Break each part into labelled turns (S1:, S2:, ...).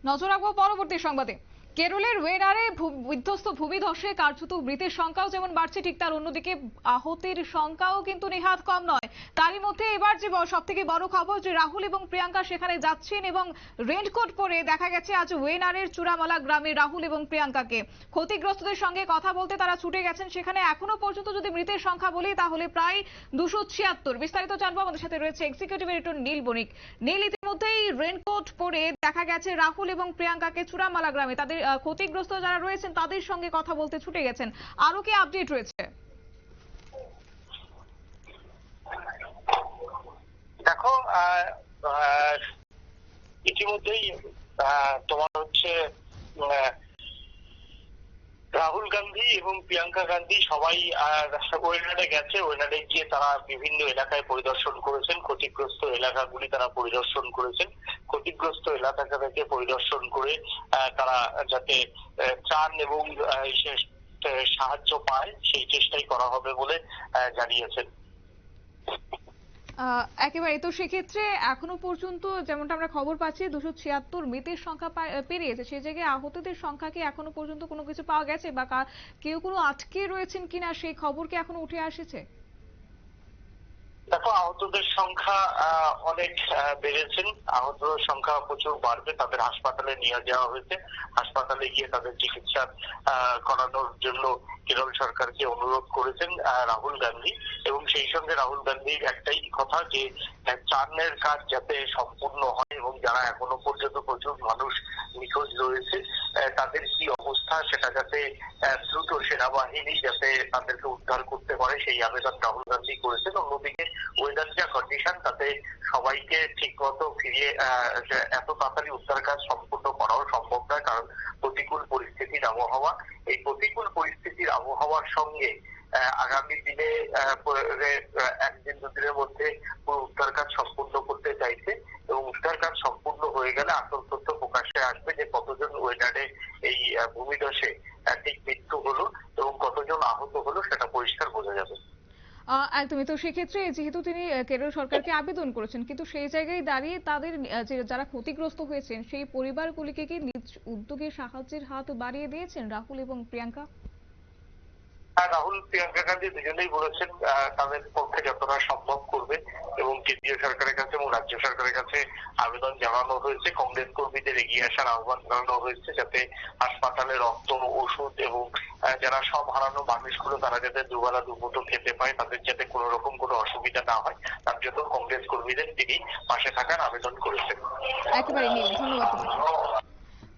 S1: নজর রাখবো পরবর্তী সংবাদে। কেরলের ওয়েনারে বিধ্বস্ত ভূমিধসে কার্যত মৃতের সংখ্যাও যেমন বাড়ছে, ঠিক তার অন্যদিকে আহতের সংখ্যাও কিন্তু নেহাত কম নয়। তারই মধ্যে এবার যে সব থেকে বড় খবর যে রাহুল এবং প্রিয়াঙ্কা সেখানে যাচ্ছেন এবং রেনকোট পরে দেখা গেছে আজ ওয়েনারের চূড়ামালা গ্রামে রাহুল এবং প্রিয়াঙ্কাকে। ক্ষতিগ্রস্তদের সঙ্গে কথা বলতে তারা ছুটে গেছেন সেখানে। এখনো পর্যন্ত যদি মৃতের সংখ্যা বলি তাহলে প্রায় 276। বিস্তারিত জানবো, আমাদের সাথে রয়েছে এক্সিকিউটিভ এডিটর নীল বণিক। নীল, ইতিমধ্যেই রেনকোট পরে দেখা গেছে রাহুল এবং প্রিয়াঙ্কাকে চূড়ামালা গ্রামে তাদের ক্ষতিগ্রস্ত যারা রয়েছেন তাদের সঙ্গে কথা বলতে ছুটে গেছেন। আরো কি আপডেট রয়েছে?
S2: দেখো, ইতিমধ্যেই তোমার হচ্ছে রাহুল গান্ধী এবং প্রিয়াঙ্কা গান্ধী সবাই ওয়েনাডে গেছে। ওয়েনাডে গিয়ে তারা বিভিন্ন এলাকায় পরিদর্শন করেছেন, ক্ষতিগ্রস্ত এলাকাগুলি তারা পরিদর্শন করেছেন। ক্ষতিগ্রস্ত এলাকাকে পরিদর্শন করে তারা যাতে ত্রাণ এবং সাহায্য পায় সেই চেষ্টাই করা হবে বলে জানিয়েছেন।
S1: একেবারে তো সেক্ষেত্রে এখনো পর্যন্ত যেমনটা আমরা খবর পাচ্ছি 276 মৃতের সংখ্যা পেরিয়েছে, সেই জায়গায় আহতদের সংখ্যা কি এখনো পর্যন্ত কোনো কিছু পাওয়া গেছে বা কেউ কোনো আটকে রয়েছেন কিনা সেই খবর কি এখনো উঠে আসছে?
S2: দেখো, আহতদের সংখ্যা অনেক বেড়েছেন। আহতদের সংখ্যা প্রচুর বাড়বে। তাদের হাসপাতালে নিয়ে যাওয়া হয়েছে। হাসপাতালে গিয়ে তাদের চিকিৎসা করানোর জন্য কেরল সরকারকে অনুরোধ করেছেন রাহুল গান্ধী। এবং সেই সঙ্গে রাহুল গান্ধীর একটাই কথা যে ত্রাণের কাজ যাতে সম্পূর্ণ হয় এবং যারা এখনো পর্যন্ত প্রচুর মানুষ নিখোঁজ রয়েছে তাদের কি অবস্থা সেটা যাতে দ্রুত সেনাবাহিনী যাতে তাদেরকে উদ্ধার করতে পারে সেই আবেদন রাহুল গান্ধী করেছেন। অন্যদিকে ওয়েদার যা কন্ডিশন তাতে সবাইকে ঠিক মতো ফিরিয়ে এত তাড়াতাড়ি উদ্ধার কাজ সম্পূর্ণ করাও সম্ভব নয়, কারণ প্রতিকূল পরিস্থিতির আবহাওয়া। এই প্রতিকূল পরিস্থিতির আবহাওয়ার সঙ্গে আগামী দিনে একদিন দুদিনের মধ্যে পুরো উদ্ধার কাজ সম্পূর্ণ করতে চাইছে এবং উদ্ধার কাজ সম্পূর্ণ হয়ে গেলে আসল তথ্য প্রকাশ্যে আসবে যে কতজন ওয়েদারে এই ভূমিধসে ঠিক মৃত্যু হলো এবং কতজন আহত হলো সেটা পরিষ্কার বোঝা যাবে।
S1: একদমই। তো সেক্ষেত্রে যেহেতু তিনি কেরল সরকারকে আবেদন করেছেন, কিন্তু সেই জায়গায় দাঁড়িয়ে তাদের যারা ক্ষতিগ্রস্ত হয়েছেন সেই পরিবারগুলিকে কি নিজ উদ্যোগে সাহায্যের হাত বাড়িয়ে দিয়েছেন রাহুল এবং প্রিয়াঙ্কা?
S2: রাহুল প্রিয়াঙ্কা গান্ধী দুজনেই বলেছেন তাদের পক্ষে যতটা সম্ভব করবে এবং কেন্দ্রীয় সরকারের কাছে এবং রাজ্য সরকারের কাছে আবেদন জানানো হয়েছে। কংগ্রেস কর্মীদের এগিয়ে আসার আহ্বান জানানো হয়েছে যাতে হাসপাতালে রক্ত, ওষুধ এবং যারা সব হারানো মানুষগুলো তারা যাতে দুবেলা দুমুঠো খেতে পায়, তাদের যাতে কোনো রকম কোনো অসুবিধা না হয় তার জন্য কংগ্রেস কর্মীদের তিনি পাশে থাকার আবেদন করেছেন।
S1: একেবারে নীল, ধন্যবাদ তোমাকে।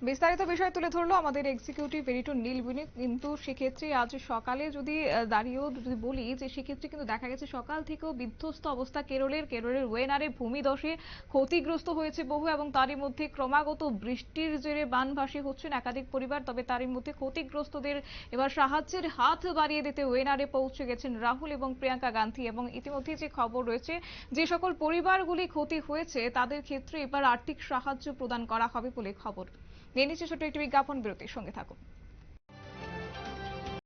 S1: বিস্তারিত বিষয় তুলে ধরলো আমাদের এক্সিকিউটিভ এডিটর নীল বণিক। কিন্তু সেক্ষেত্রে আজ সকালে যদি দাঁড়িয়েও যদি বলি যে সেক্ষেত্রে কিন্তু দেখা গেছে সকাল থেকেও বিধ্বস্ত অবস্থা কেরলের ওয়েনারে ভূমিধসে ক্ষতিগ্রস্ত হয়েছে বহু, এবং তারই মধ্যে ক্রমাগত বৃষ্টির জেরে বানভাসী হচ্ছেন একাধিক পরিবার। তবে তারই মধ্যে ক্ষতিগ্রস্তদের এবার সাহায্যের হাত বাড়িয়ে দিতে ওয়েনারে পৌঁছে গেছেন রাহুল এবং প্রিয়াঙ্কা গান্ধী। এবং ইতিমধ্যে যে খবর রয়েছে যে সকল পরিবারগুলি ক্ষতি হয়েছে তাদের ক্ষেত্রে এবার আর্থিক সাহায্য প্রদান করা হবে বলে খবর। নিয়ে নিচ্ছে ছোট্ট একটি বিজ্ঞাপন বিরতির সঙ্গে থাকুন।